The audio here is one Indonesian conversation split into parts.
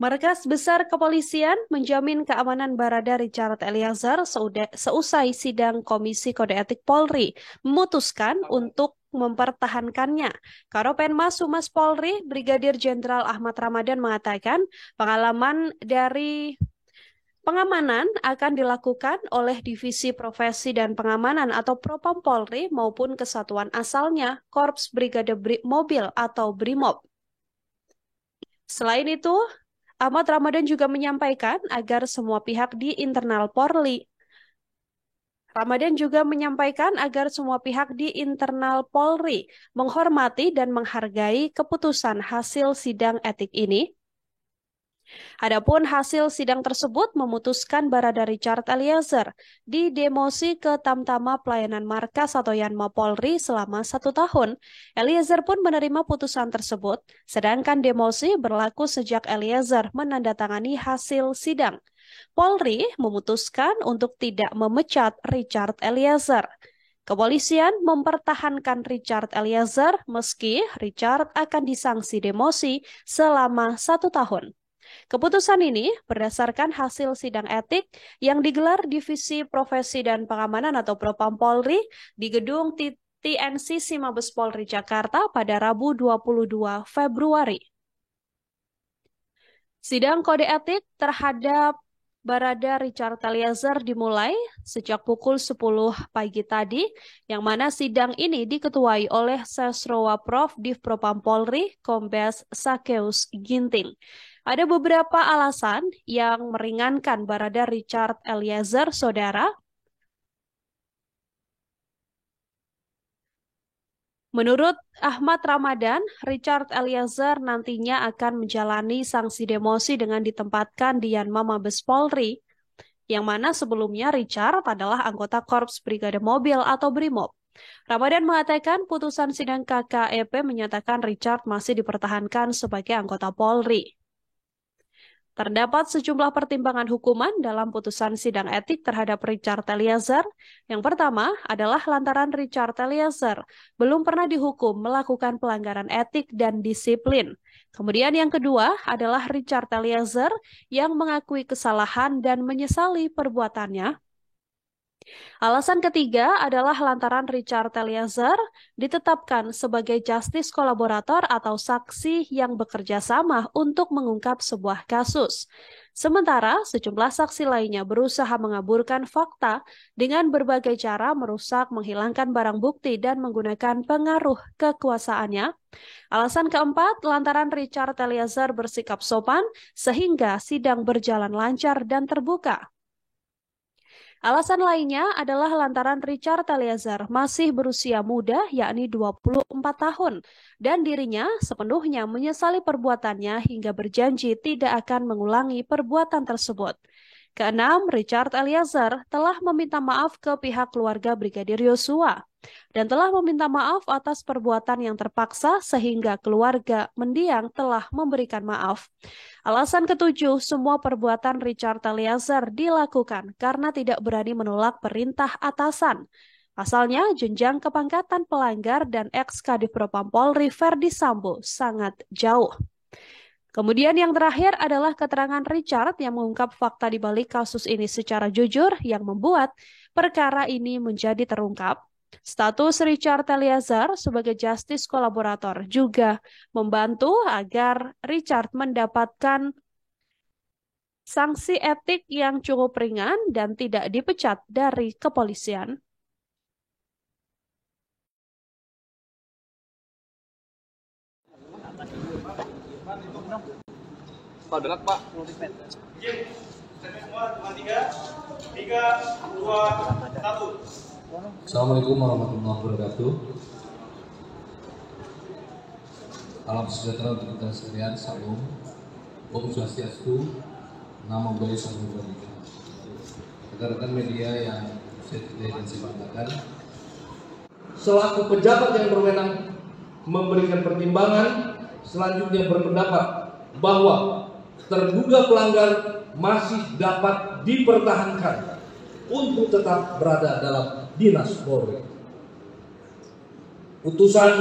Markas Besar Kepolisian menjamin keamanan Barada Richard Eliezer seusai sidang Komisi Kode Etik Polri memutuskan untuk mempertahankannya. Karopenmas Humas Polri, Brigadir Jenderal Ahmad Ramadan mengatakan pengamanan akan dilakukan oleh Divisi Profesi dan Pengamanan atau Propam Polri maupun kesatuan asalnya, Korps Brigade Mobil atau BRIMOB. Selain itu, Ahmad Ramadan juga menyampaikan agar semua pihak di internal Polri menghormati dan menghargai keputusan hasil sidang etik ini. Adapun hasil sidang tersebut memutuskan Barada Richard Eliezer didemosi ke Tamtama Pelayanan Markas atau Yanma Polri selama 1 tahun. Eliezer pun menerima putusan tersebut, sedangkan demosi berlaku sejak Eliezer menandatangani hasil sidang. Polri memutuskan untuk tidak memecat Richard Eliezer. Kepolisian mempertahankan Richard Eliezer meski Richard akan disangsi demosi selama 1 tahun. Keputusan ini berdasarkan hasil sidang etik yang digelar Divisi Profesi dan Pengamanan atau Propam Polri di gedung TNCC Mabes Polri Jakarta pada Rabu 22 Februari. Sidang kode etik terhadap Barada Richard Eliezer dimulai sejak pukul 10 pagi tadi, yang mana sidang ini diketuai oleh Sesrowa Prof Div Propam Polri, Kombes Sakeus Ginting. Ada beberapa alasan yang meringankan Barada Richard Eliezer, Saudara. Menurut Ahmad Ramadan, Richard Eliezer nantinya akan menjalani sanksi demosi dengan ditempatkan di Yanma Mabes Polri, yang mana sebelumnya Richard adalah anggota Korps Brigade Mobil atau BRIMOB. Ramadan mengatakan putusan sidang KKEP menyatakan Richard masih dipertahankan sebagai anggota Polri. Terdapat sejumlah pertimbangan hukuman dalam putusan sidang etik terhadap Richard Eliezer. Yang pertama adalah lantaran Richard Eliezer belum pernah dihukum melakukan pelanggaran etik dan disiplin. Kemudian yang kedua adalah Richard Eliezer yang mengakui kesalahan dan menyesali perbuatannya. Alasan ketiga adalah lantaran Richard Eliezer ditetapkan sebagai justice kolaborator atau saksi yang bekerja sama untuk mengungkap sebuah kasus. Sementara sejumlah saksi lainnya berusaha mengaburkan fakta dengan berbagai cara merusak, menghilangkan barang bukti, dan menggunakan pengaruh kekuasaannya. Alasan keempat, lantaran Richard Eliezer bersikap sopan sehingga sidang berjalan lancar dan terbuka. Alasan lainnya adalah lantaran Richard Eliezer masih berusia muda, yakni 24 tahun, dan dirinya sepenuhnya menyesali perbuatannya hingga berjanji tidak akan mengulangi perbuatan tersebut. Keenam, Richard Eliezer telah meminta maaf ke pihak keluarga Brigadir Yosua dan telah meminta maaf atas perbuatan yang terpaksa sehingga keluarga mendiang telah memberikan maaf. Alasan ketujuh, semua perbuatan Richard Eliezer dilakukan karena tidak berani menolak perintah atasan. Pasalnya, jenjang kepangkatan pelanggar dan ex-Kadif Propam Polri Verdi Sambo sangat jauh. Kemudian yang terakhir adalah keterangan Richard yang mengungkap fakta di balik kasus ini secara jujur yang membuat perkara ini menjadi terungkap. Status Richard Eliezer sebagai justice kolaborator juga membantu agar Richard mendapatkan sanksi etik yang cukup ringan dan tidak dipecat dari kepolisian. Pak, berat Pak. Assalamualaikum warahmatullahi wabarakatuh. Salam sejahtera untuk kita sekalian. Salam. Om Swastiastu. Namo Buddhaya Salam Kebajikan. Rekan-rekan media yang saya cintai dan saya banggakan, selaku pejabat yang berwenang memberikan pertimbangan, selanjutnya berpendapat bahwa terduga pelanggar masih dapat dipertahankan untuk tetap berada dalam dinas Polri. Putusan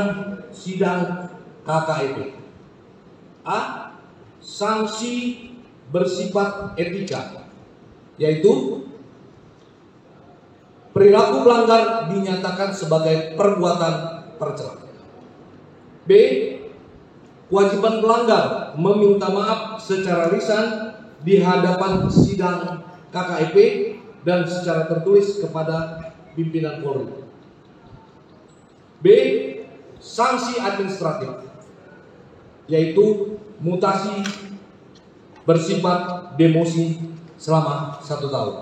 sidang KKEP. A. sanksi bersifat etika, yaitu perilaku pelanggar dinyatakan sebagai perbuatan tercela. B. Kewajiban pelanggar meminta maaf secara lisan di hadapan sidang KKEP dan secara tertulis kepada pimpinan Polri. B. Sanksi administratif, yaitu mutasi bersifat demosi selama 1 tahun.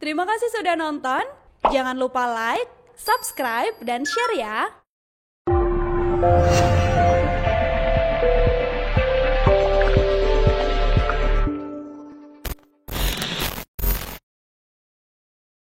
Terima kasih sudah nonton. Jangan lupa like, subscribe, dan share ya.